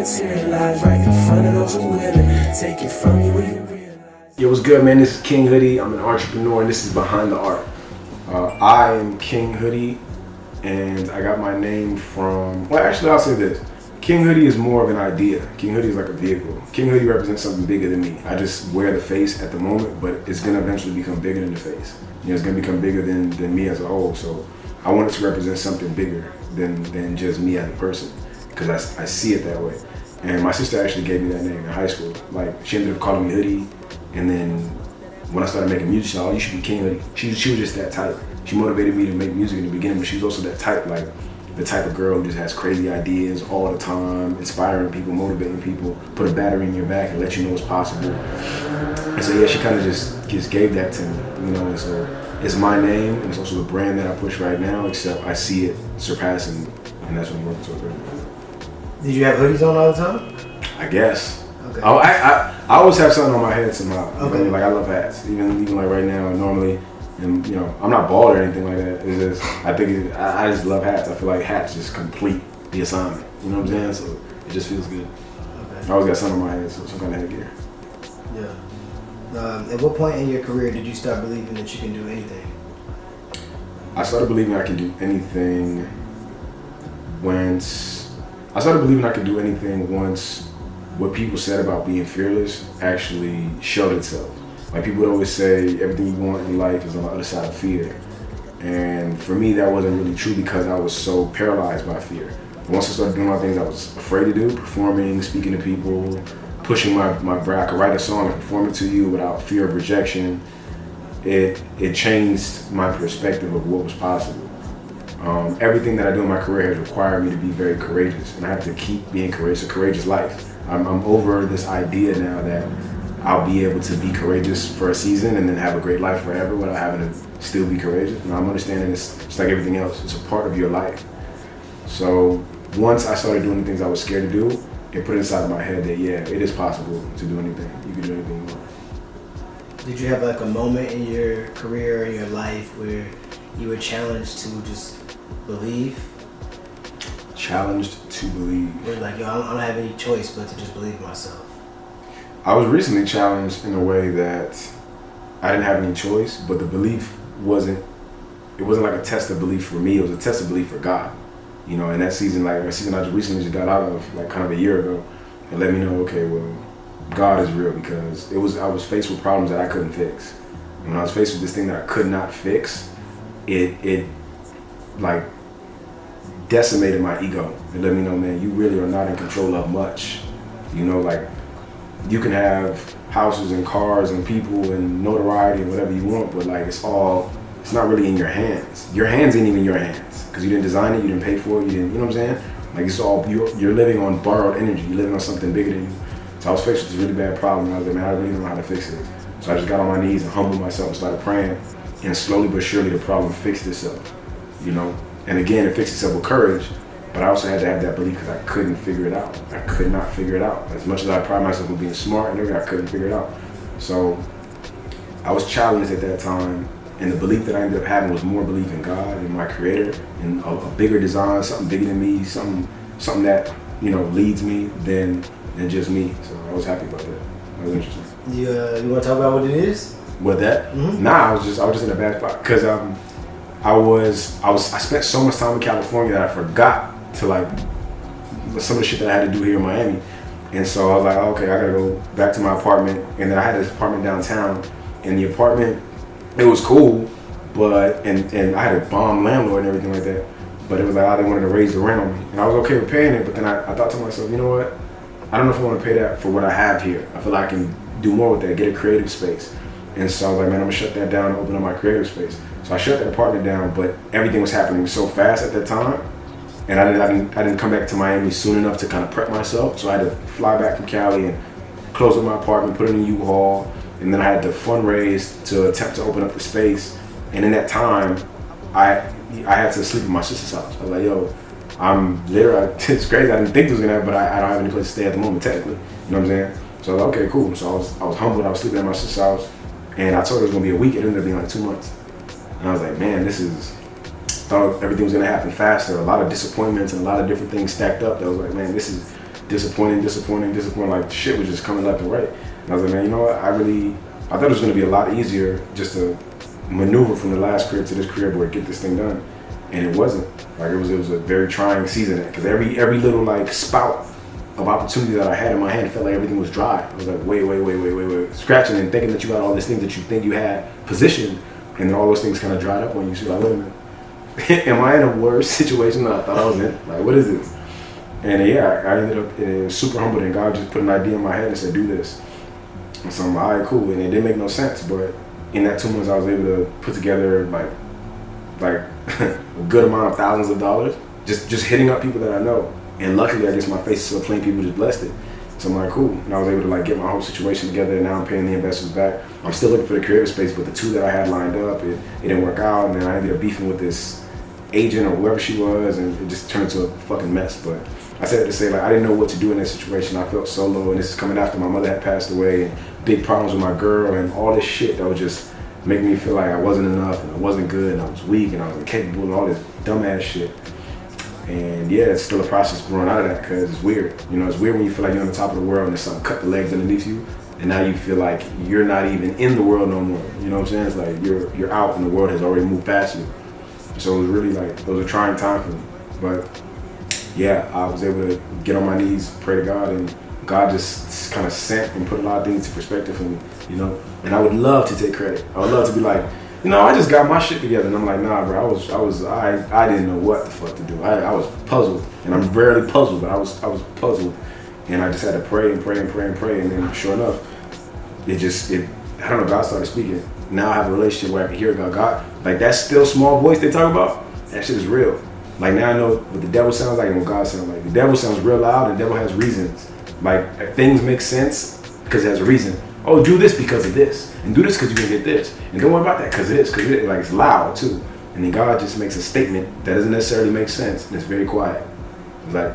materialize right in front of those who willing. Take it from you when you realize. Yo, what's good, man? This is King Hoodie. I'm an entrepreneur, and this is Behind the Art. I am King Hoodie, and I got my name from, well, actually, I'll say this. King Hoodie is more of an idea. King Hoodie is like a vehicle. King Hoodie represents something bigger than me. I just wear the face at the moment, but it's gonna eventually become bigger than the face. You know, it's gonna become bigger than me as a whole. So I want it to represent something bigger than just me as a person, because I see it that way. And my sister actually gave me that name in high school. Like, she ended up calling me Hoodie, and then when I started making music, she said, oh, you should be King Hoodie. She was just that type. She motivated me to make music in the beginning, but she was also that type, like the type of girl who just has crazy ideas all the time, inspiring people, motivating people, put a battery in your back and let you know what's possible. And so yeah, she kind of just gave that to me, you know. And so it's my name, and it's also the brand that I push right now, except I see it surpassing, and that's what I'm working towards right now. Did you have hoodies on all the time? I guess. Okay. I always have something on my head somehow. Okay. You know what I mean? Like, I love hats, even like right now, normally. And you know, I'm not bald or anything like that. It's just, I just love hats. I feel like hats just complete the assignment. You know what I'm saying? So it just feels good. Okay. I always got something on my head, so some kind of headgear. Yeah. At what point in your career did you start believing that you can do anything? I started believing I can do anything once what people said about being fearless actually showed itself. Like, people would always say everything you want in life is on the other side of fear. And for me, that wasn't really true because I was so paralyzed by fear. Once I started doing all the things I was afraid to do, performing, speaking to people, pushing my brand, I could write a song and perform it to you without fear of rejection, it changed my perspective of what was possible. Everything that I do in my career has required me to be very courageous, and I have to keep being courageous, a courageous life. I'm over this idea now that I'll be able to be courageous for a season and then have a great life forever without having to still be courageous. And I'm understanding it's just like everything else. It's a part of your life. So once I started doing the things I was scared to do, it put inside of my head that, yeah, it is possible to do anything. You can do anything you want. Did you have like a moment in your career, in your life, where you were challenged to just believe? Challenged to believe. Where like, yo, I don't have any choice but to just believe in myself. I was recently challenged in a way that I didn't have any choice, but the belief wasn't like a test of belief for me, it was a test of belief for God. You know, and that season, like a season I just recently got out of, like kind of a year ago, and let me know, okay, well, God is real, because I was faced with problems that I couldn't fix. And when I was faced with this thing that I could not fix, it like decimated my ego. It let me know, man, you really are not in control of much. You know, like, you can have houses and cars and people and notoriety and whatever you want, but like, it's not really in your hands. Your hands ain't even your hands, because you didn't design it, you didn't pay for it, you know what I'm saying? Like, it's all, you're living on borrowed energy, you're living on something bigger than you. So I was faced with this really bad problem, and I was like, man, I really don't know how to fix it. So I just got on my knees and humbled myself and started praying, and slowly but surely the problem fixed itself, you know? And again, it fixed itself with courage, but I also had to have that belief because I couldn't figure it out. I could not figure it out. As much as I pride myself on being smart and everything, I couldn't figure it out. So I was challenged at that time, and the belief that I ended up having was more belief in God and my creator and a bigger design, something bigger than me, something that, you know, leads me than just me. So I was happy about that. That was interesting. You want to talk about what it is? What, that? Mm-hmm. Nah, I was just in a bad spot because I spent so much time in California that I forgot to, like, some of the shit that I had to do here in Miami. And so I was like, okay, I gotta go back to my apartment. And then I had this apartment downtown, and the apartment, it was cool, but, and I had a bomb landlord and everything like that, but it was like, oh, they wanted to raise the rent on me. And I was okay with paying it, but then I thought to myself, you know what? I don't know if I want to pay that for what I have here. I feel like I can do more with that, get a creative space. And so I was like, man, I'm gonna shut that down and open up my creative space. So I shut that apartment down, but everything was happening so fast at that time, and I didn't come back to Miami soon enough to kind of prep myself. So I had to fly back from Cali and close up my apartment, put it in a U-Haul, and then I had to fundraise to attempt to open up the space. And in that time, I had to sleep in my sister's house. I was like, yo, I'm there. It's crazy. I didn't think it was gonna happen, but I don't have any place to stay at the moment, technically. You know what I'm saying? So I was like, okay, cool. So I was humbled. I was sleeping at my sister's house, and I told her it was gonna be a week. It ended up being like 2 months. And I was like, man, thought everything was gonna happen faster. A lot of disappointments and a lot of different things stacked up. That was like, man, this disappointing. Like shit was just coming left and right. And I was like, man, you know what? I thought it was gonna be a lot easier just to maneuver from the last crib to this crib where get this thing done, and it wasn't. Like it was a very trying season because every little like spout of opportunity that I had in my hand felt like everything was dry. I was like, wait, scratching and thinking that you got all these things that you think you had positioned, and then all those things kind of dried up on you. So like, wait a minute, am I in a worse situation than I thought I was in? Like, what is this? And yeah, I ended up super humbled, and God just put an idea in my head and said, do this. And so I'm like, all right, cool. And it didn't make no sense, but in that 2 months, I was able to put together like a good amount of thousands of dollars, just hitting up people that I know. And luckily, I guess my face is so clean, people just blessed it. So I'm like, cool. And I was able to like get my whole situation together, and now I'm paying the investors back. I'm still looking for the creative space, but the two that I had lined up, it didn't work out. And then I ended up beefing with this agent or whoever she was, and it just turned into a fucking mess. But I said to say, like, I didn't know what to do in that situation. I felt so low, and this is coming after my mother had passed away, and big problems with my girl, and all this shit that was just making me feel like I wasn't enough, and I wasn't good, and I was weak, and I was incapable, and all this dumbass shit. And yeah, it's still a process growing out of that because it's weird. You know, it's weird when you feel like you're on the top of the world and there's something cut the legs underneath you, and now you feel like you're not even in the world no more. You know what I'm saying? It's like you're out and the world has already moved past you. So it was really like, it was a trying time for me. But yeah, I was able to get on my knees, pray to God, and God just kind of sent and put a lot of things into perspective for me, you know? And I would love to take credit. I would love to be like, you know, I just got my shit together. And I'm like, nah, bro, I didn't know what the fuck to do. I was puzzled, and I'm rarely puzzled, but I was puzzled. And I just had to pray. And then sure enough, I don't know, God started speaking. Now I have a relationship where I can hear God. Like that still small voice they talk about, that shit is real. Like now I know what the devil sounds like and what God sounds like. The devil sounds real loud, and the devil has reasons. Like things make sense because it has a reason. Oh, do this because of this, and do this because you're gonna get this, and don't worry about that because it is, like it's loud too. And then God just makes a statement that doesn't necessarily make sense, and it's very quiet. It's like,